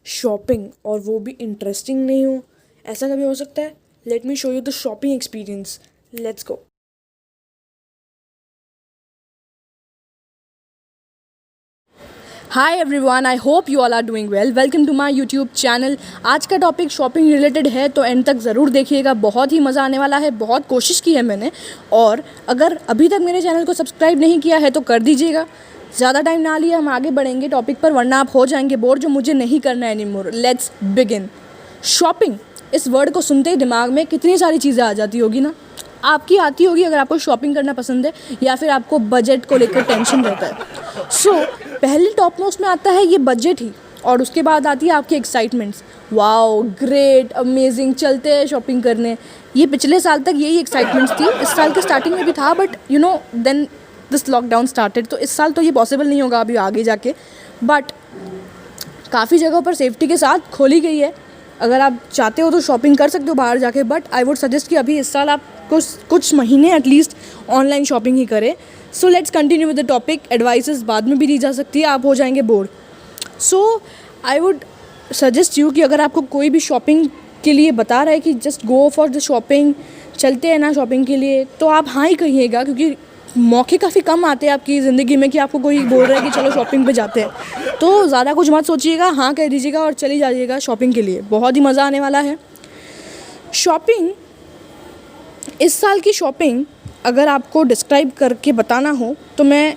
Shopping और वो भी इंटरेस्टिंग नहीं हो, ऐसा कभी हो सकता है? Let me show you the shopping experience. Let's go. Hi everyone, I hope you all are doing well. Welcome to my YouTube channel. आज का टॉपिक शॉपिंग रिलेटेड है, तो एंड तक ज़रूर देखिएगा, बहुत ही मज़ा आने वाला है। बहुत कोशिश की है मैंने, और अगर अभी तक मेरे चैनल को सब्सक्राइब नहीं किया है तो कर दीजिएगा। ज़्यादा टाइम ना लिए हम आगे बढ़ेंगे टॉपिक पर, वरना आप हो जाएंगे बोर, जो मुझे नहीं करना है एनीमोर। Let's begin. शॉपिंग, इस वर्ड को सुनते ही दिमाग में कितनी सारी चीज़ें आ जाती होगी ना। आपकी आती होगी अगर आपको शॉपिंग करना पसंद है, या फिर आपको बजट को लेकर टेंशन रहता है। सो पहले टॉप मोस्ट में आता है ये बजट ही, और उसके बाद आती है आपकी एक्साइटमेंट्स। वाओ, ग्रेट, अमेजिंग, चलते हैं शॉपिंग करने। ये पिछले साल तक यही एक्साइटमेंट्स थी, इस साल के स्टार्टिंग में भी था, but you know then this lockdown started, तो इस साल तो ये पॉसिबल नहीं होगा अभी आगे जाके। बट काफ़ी जगहों पर सेफ्टी के साथ खोली गई है, अगर आप चाहते हो तो शॉपिंग कर सकते हो बाहर जाके। बट आई वुड सजेस्ट कि अभी इस साल आप कुछ महीने एटलीस्ट ऑनलाइन शॉपिंग ही करें। So let's continue with the topic. Advices बाद में भी दी जा सकती है, आप हो जाएंगे bore. So I would suggest you कि अगर आपको कोई भी शॉपिंग के लिए बता रहा है कि just go for the shopping, चलते हैं ना शॉपिंग के लिए, तो आप हाँ ही कहिएगा, क्योंकि मौके काफ़ी कम आते हैं आपकी ज़िंदगी में कि आपको कोई बोल रहा है कि चलो शॉपिंग पे जाते हैं। तो ज़्यादा कुछ मत सोचिएगा, हाँ कह दीजिएगा और चली जाइएगा शॉपिंग के लिए। बहुत ही मज़ा आने वाला है। शॉपिंग, इस साल की शॉपिंग अगर आपको डिस्क्राइब करके बताना हो तो मैं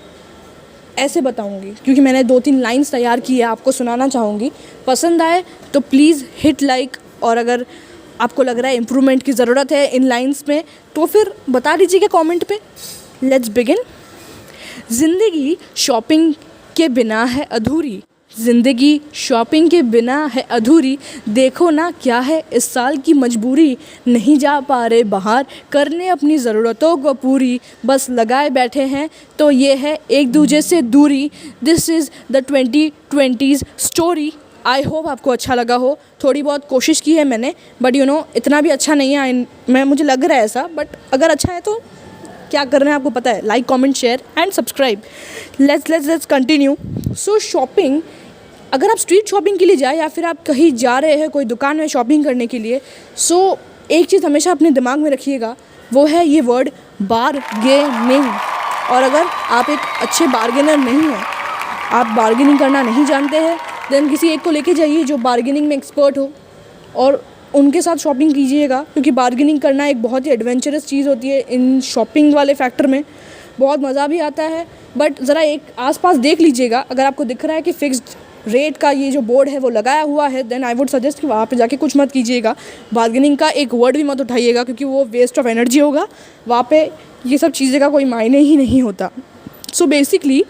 ऐसे बताऊंगी, क्योंकि मैंने 2-3 लाइंस तैयार की है, आपको सुनाना चाहूँगी। पसंद आए तो प्लीज़ हिट लाइक, और अगर आपको लग रहा है इम्प्रूवमेंट की ज़रूरत है इन लाइंस में तो फिर बता दीजिएगा कमेंट पे। Let's begin. ज़िंदगी शॉपिंग के बिना है अधूरी, ज़िंदगी शॉपिंग के बिना है अधूरी। देखो ना क्या है इस साल की मजबूरी, नहीं जा पा रहे बाहर करने अपनी ज़रूरतों को पूरी, बस लगाए बैठे हैं तो ये है एक दूसरे से दूरी। This is the 2020s story. I hope आपको अच्छा लगा हो। थोड़ी बहुत कोशिश की है मैंने, बट यू नो इतना भी अच्छा नहीं है, मुझे लग रहा है ऐसा। बट अगर अच्छा है तो क्या करना है आपको पता है, like comment share and subscribe. Let's continue. So shopping, अगर आप स्ट्रीट शॉपिंग के लिए जाए या फिर आप कहीं जा रहे हैं कोई दुकान में शॉपिंग करने के लिए, सो एक चीज़ हमेशा अपने दिमाग में रखिएगा, वो है ये वर्ड बारगेनिंग। और अगर आप एक अच्छे बार्गेनर नहीं हैं, आप बार्गेनिंग करना नहीं जानते हैं, देन किसी एक को लेके जाइए जो बार्गेनिंग में एक्सपर्ट हो और उनके साथ शॉपिंग कीजिएगा, क्योंकि बार्गेनिंग करना एक बहुत ही एडवेंचरस चीज़ होती है इन शॉपिंग वाले फैक्टर में। बहुत मज़ा भी आता है, बट ज़रा एक आसपास देख लीजिएगा। अगर आपको दिख रहा है कि फिक्स्ड रेट का ये जो बोर्ड है वो लगाया हुआ है, देन आई वुड सजेस्ट कि वहाँ पे जाके कुछ मत कीजिएगा। बार्गेनिंग का एक वर्ड भी मत उठाइएगा, क्योंकि वो वेस्ट ऑफ एनर्जी होगा। वहाँ पे ये सब चीज़ें का कोई मायने ही नहीं होता। So basically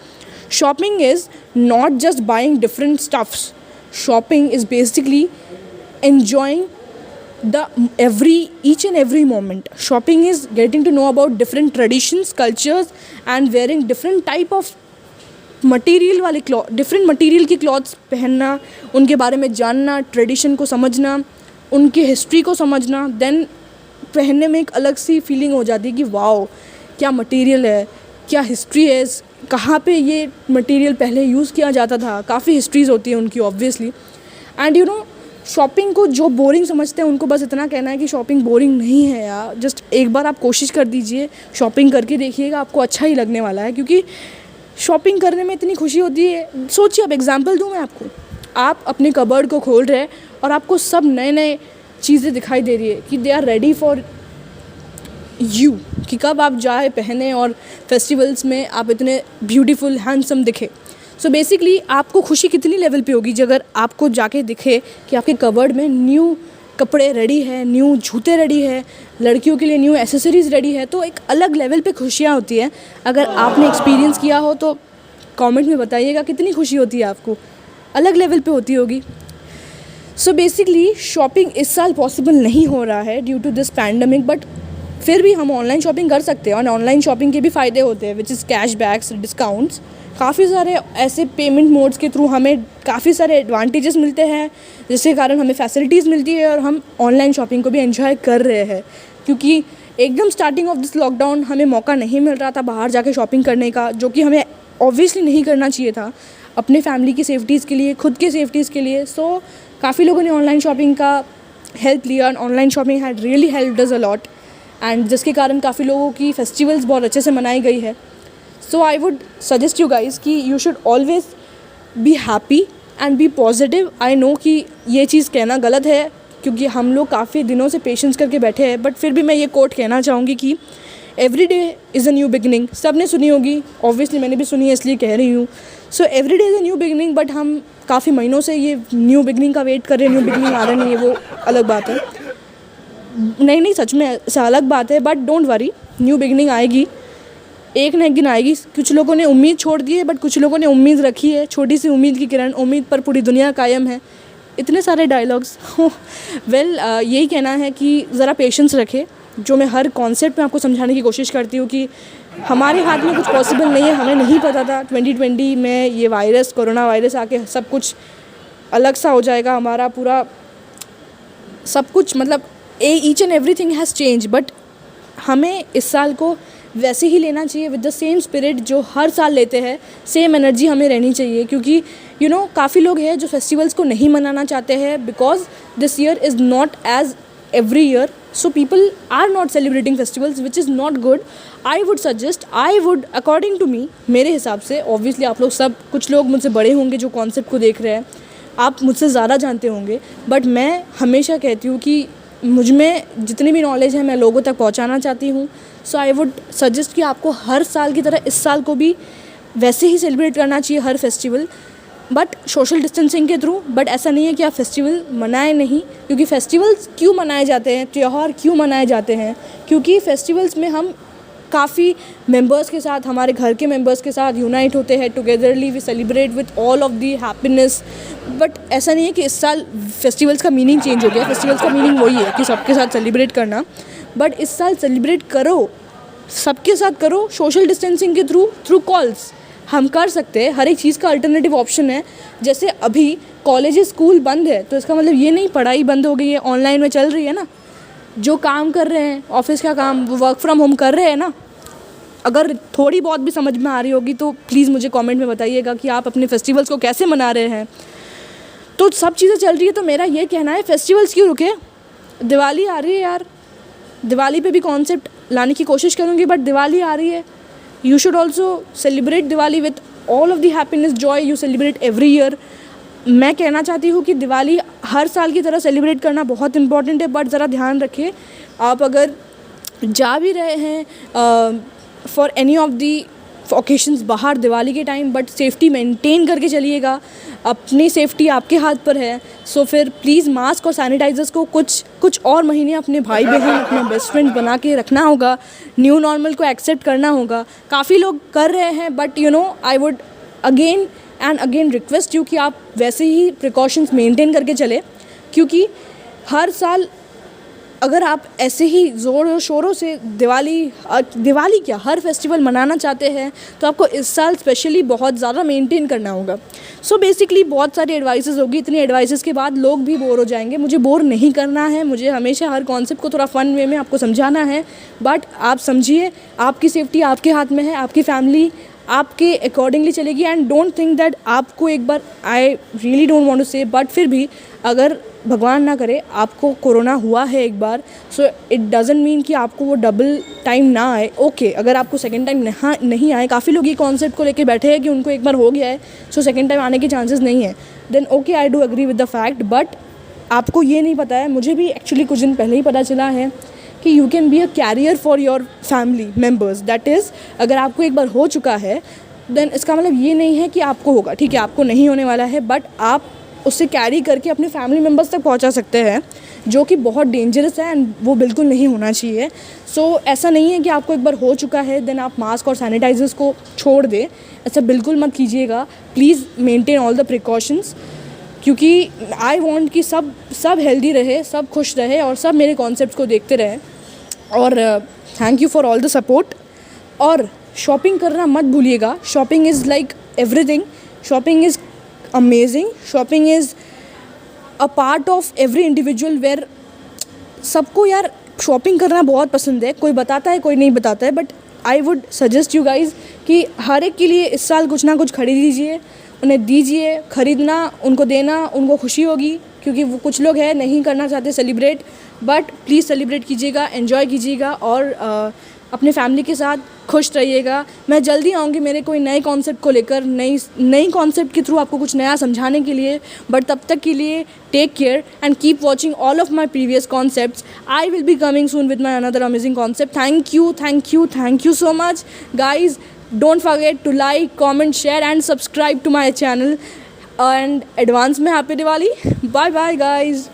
shopping is not just buying different stuffs, shopping is basically enjoying each and every moment. Shopping is getting to know about different traditions, cultures, and wearing different type of material वाले different material की clothes पहनना, उनके बारे में जानना, tradition को समझना, उनकी हिस्ट्री को समझना। देन पहनने में एक अलग सी फीलिंग हो जाती है कि वाओ क्या मटेरियल है, क्या हिस्ट्री है, कहाँ पे ये मटेरियल पहले यूज़ किया जाता था। काफ़ी हिस्ट्रीज़ होती है उनकी obviously. And you know shopping को जो बोरिंग समझते हैं उनको बस इतना कहना है कि शॉपिंग बोरिंग नहीं है यार। जस्ट एक बार आप कोशिश कर दीजिए, शॉपिंग करके देखिएगा, आपको अच्छा ही लगने वाला है, क्योंकि शॉपिंग करने में इतनी खुशी होती है। सोचिए, अब एग्जांपल दूँ मैं आपको, आप अपने कबर्ड को खोल रहे हैं और आपको सब नए नए चीज़ें दिखाई दे रही है कि they are ready for you, कि कब आप जाए पहने और फेस्टिवल्स में आप इतने ब्यूटीफुल हैंडसम दिखे। सो बेसिकली आपको खुशी कितनी लेवल पे होगी अगर आपको जाके दिखे कि आपके कबर्ड में न्यू कपड़े रेडी है, न्यू जूते रेडी है, लड़कियों के लिए न्यू एसेसरीज़ रेडी है। तो एक अलग लेवल पे खुशियाँ होती हैं। अगर आपने एक्सपीरियंस किया हो तो कमेंट में बताइएगा कितनी खुशी होती है आपको, अलग लेवल पे होती होगी। सो बेसिकली शॉपिंग इस साल पॉसिबल नहीं हो रहा है due to this pandemic, but फिर भी हम ऑनलाइन शॉपिंग कर सकते हैं, और ऑनलाइन शॉपिंग के भी फ़ायदे होते हैं, विच इज़ कैशबैक्स, डिस्काउंट्स। काफ़ी सारे ऐसे पेमेंट मोड्स के थ्रू हमें काफ़ी सारे एडवांटेजेस मिलते हैं, जिसके कारण हमें फैसिलिटीज़ मिलती है और हम ऑनलाइन शॉपिंग को भी एंजॉय कर रहे हैं। क्योंकि एकदम स्टार्टिंग ऑफ दिस लॉकडाउन हमें मौका नहीं मिल रहा था बाहर जाके शॉपिंग करने का, जो कि हमें ऑब्वियसली नहीं करना चाहिए था। अपने फैमिली की सेफ्टीज़ के लिए, खुद के सेफ्टीज़ के लिए। सो काफ़ी लोगों ने ऑनलाइन शॉपिंग का हेल्प लिया। Online shopping had really helped us a lot, and जिसके कारण काफ़ी लोगों की फेस्टिवल्स बहुत अच्छे से मनाई गई है। So I would suggest you guys कि you should always be happy and be positive. I know कि ये चीज़ कहना गलत है क्योंकि हम लोग काफ़ी दिनों से पेशेंस करके बैठे हैं, बट फिर भी मैं ये कोट कहना चाहूँगी कि every day is a new beginning. सब ने सुनी होगी, ऑब्वियसली मैंने भी सुनी है इसलिए कह रही हूँ। So every day is a new beginning, but हम काफ़ी महीनों से ये न्यू बिगनिंग का वेट कर रहे हैं, न्यू बिगनिंग आ रहा नहीं है, वो अलग बात है। नहीं सच में ऐसा अलग बात है, but don't worry, new beginning आएगी, एक ना एक दिन आएगी। कुछ लोगों ने उम्मीद छोड़ दी है, बट कुछ लोगों ने उम्मीद रखी है। छोटी सी उम्मीद की किरण, उम्मीद पर पूरी दुनिया कायम है। इतने सारे डायलॉग्स। वेल यही कहना है कि ज़रा पेशेंस रखें, जो मैं हर कॉन्सेप्ट में आपको समझाने की कोशिश करती हूँ कि हमारे हाथ में कुछ पॉसिबल नहीं है। हमें नहीं पता था 2020 में ये वायरस, कोरोना वायरस आके सब कुछ अलग सा हो जाएगा, हमारा पूरा सब कुछ, मतलब each and everything has change. But हमें इस साल को वैसे ही लेना चाहिए विद द सेम स्पिरिट जो हर साल लेते हैं। सेम एनर्जी हमें रहनी चाहिए, क्योंकि यू नो काफ़ी लोग हैं जो फेस्टिवल्स को नहीं मनाना चाहते हैं because this year is not as every year, so people are not celebrating festivals, which is not good. I would according to me, मेरे हिसाब से, obviously आप लोग सब, कुछ लोग मुझसे बड़े होंगे जो कॉन्सेप्ट को देख रहे हैं, आप मुझसे ज़्यादा जानते होंगे, बट मैं हमेशा कहती हूँ कि मुझ में जितनी भी नॉलेज है मैं लोगों तक पहुँचाना चाहती हूँ। सो आई वुड सजेस्ट कि आपको हर साल की तरह इस साल को भी वैसे ही सेलिब्रेट करना चाहिए हर फेस्टिवल, बट सोशल डिस्टेंसिंग के थ्रू। बट ऐसा नहीं है कि आप फेस्टिवल मनाएं नहीं, क्योंकि फेस्टिवल्स क्यों मनाए जाते हैं, त्यौहार क्यों मनाए जाते हैं, क्योंकि फेस्टिवल्स में हम काफ़ी मेंबर्स के साथ, हमारे घर के मेंबर्स के साथ यूनाइट होते हैं, togetherly we celebrate with all of the happiness. But ऐसा नहीं है कि इस साल फेस्टिवल्स का मीनिंग चेंज हो गया। फेस्टिवल्स का मीनिंग वही है कि सबके साथ सेलिब्रेट करना, बट इस साल सेलिब्रेट करो, सबके साथ करो, सोशल डिस्टेंसिंग के थ्रू कॉल्स हम कर सकते हैं। हर एक चीज़ का अल्टरनेटिव ऑप्शन है। जैसे अभी कॉलेज स्कूल बंद है, तो इसका मतलब ये नहीं पढ़ाई बंद हो गई है, ऑनलाइन में चल रही है ना। जो काम कर रहे हैं, ऑफिस का काम, वो वर्क फ्रॉम होम कर रहे हैं ना। अगर थोड़ी बहुत भी समझ में आ रही होगी तो प्लीज़ मुझे कमेंट में बताइएगा कि आप अपने फेस्टिवल्स को कैसे मना रहे हैं। तो सब चीज़ें चल रही है, तो मेरा ये कहना है फेस्टिवल्स क्यों रुके। दिवाली आ रही है यार, दिवाली पे भी कॉन्सेप्ट लाने की कोशिश करूँगी, बट दिवाली आ रही है, you should also celebrate Diwali with all of the happiness, joy you celebrate every year. मैं कहना चाहती हूँ कि दिवाली हर साल की तरह सेलिब्रेट करना बहुत इंपॉर्टेंट है, बट ज़रा ध्यान रखिए, आप अगर जा भी रहे हैं for any of the occasions बाहर दिवाली के टाइम, बट सेफ्टी मेंटेन करके चलिएगा। अपनी सेफ्टी आपके हाथ पर है। सो फिर प्लीज़ मास्क और सैनिटाइजर्स को कुछ और महीने अपने भाई बहन, अपना बेस्ट फ्रेंड बना के रखना होगा। न्यू नॉर्मल को एक्सेप्ट करना होगा। काफ़ी लोग कर रहे हैं, but you no I would again and again request you कि आप वैसे ही प्रिकॉशंस मेंटेन करके चले, क्योंकि हर साल अगर आप ऐसे ही ज़ोरों शोरों से दिवाली क्या हर फेस्टिवल मनाना चाहते हैं, तो आपको इस साल स्पेशली बहुत ज़्यादा मेंटेन करना होगा। सो बेसिकली बहुत सारी एडवाइसेस होगी। इतनी एडवाइसेस के बाद लोग भी बोर हो जाएंगे। मुझे बोर नहीं करना है, मुझे हमेशा हर कॉन्सेप्ट को थोड़ा फ़न वे में आपको समझाना है। बट आप समझिए, आपकी सेफ्टी आपके हाथ में है, आपकी फैमिली आपके अकॉर्डिंगली चलेगी। एंड डोंट थिंक दैट आपको एक बार, I really don't want to say, but फिर भी अगर भगवान ना करे आपको कोरोना हुआ है एक बार, सो इट डज़ंट मीन कि आपको वो डबल टाइम ना आए। ओके, अगर आपको सेकेंड टाइम नहीं आए, काफ़ी लोग ये कॉन्सेप्ट को लेके बैठे हैं कि उनको एक बार हो गया है, सो सेकेंड टाइम आने के चांसेस नहीं है, then okay I do agree with the fact. But आपको ये नहीं पता है, मुझे भी एक्चुअली कुछ दिन पहले ही पता चला है कि you can be a carrier for your family members. That is, अगर आपको एक बार हो चुका है, देन इसका मतलब ये नहीं है कि आपको होगा। ठीक है, आपको नहीं होने वाला है, बट आप उससे कैरी करके अपने फैमिली मेम्बर्स तक पहुंचा सकते हैं, जो कि बहुत डेंजरस है एंड वो बिल्कुल नहीं होना चाहिए। सो ऐसा नहीं है कि आपको एक बार हो चुका है देन आप मास्क और सैनिटाइजर्स को छोड़ दें, ऐसा बिल्कुल मत कीजिएगा। Please maintain all the precautions, क्योंकि आई वांट कि सब हेल्दी रहे, सब खुश रहे और सब मेरे कॉन्सेप्ट्स को देखते रहे। और thank you for all the support. और शॉपिंग करना मत भूलिएगा। Shopping is like everything. Shopping is amazing. Shopping is a part of every individual, where सबको यार शॉपिंग करना बहुत पसंद है। कोई बताता है, कोई नहीं बताता है, but I would suggest you guys कि हर एक के लिए इस साल कुछ ना कुछ खरीद लीजिए। उन्हें दीजिए, ख़रीदना, उनको देना, उनको खुशी होगी, क्योंकि वो कुछ लोग हैं नहीं करना चाहते सेलिब्रेट, बट प्लीज़ सेलिब्रेट कीजिएगा, एन्जॉय कीजिएगा और अपने फैमिली के साथ खुश रहिएगा। मैं जल्दी आऊँगी मेरे कोई नए कॉन्सेप्ट को लेकर, नई कॉन्सेप्ट के थ्रू आपको कुछ नया समझाने के लिए, बट तब तक के लिए take care and keep watching all of my previous concepts. I will be coming soon with my another amazing concept. Thank you so much guys. Don't forget to like, comment, share and subscribe to my channel. And advance में happy Diwali. Bye bye guys.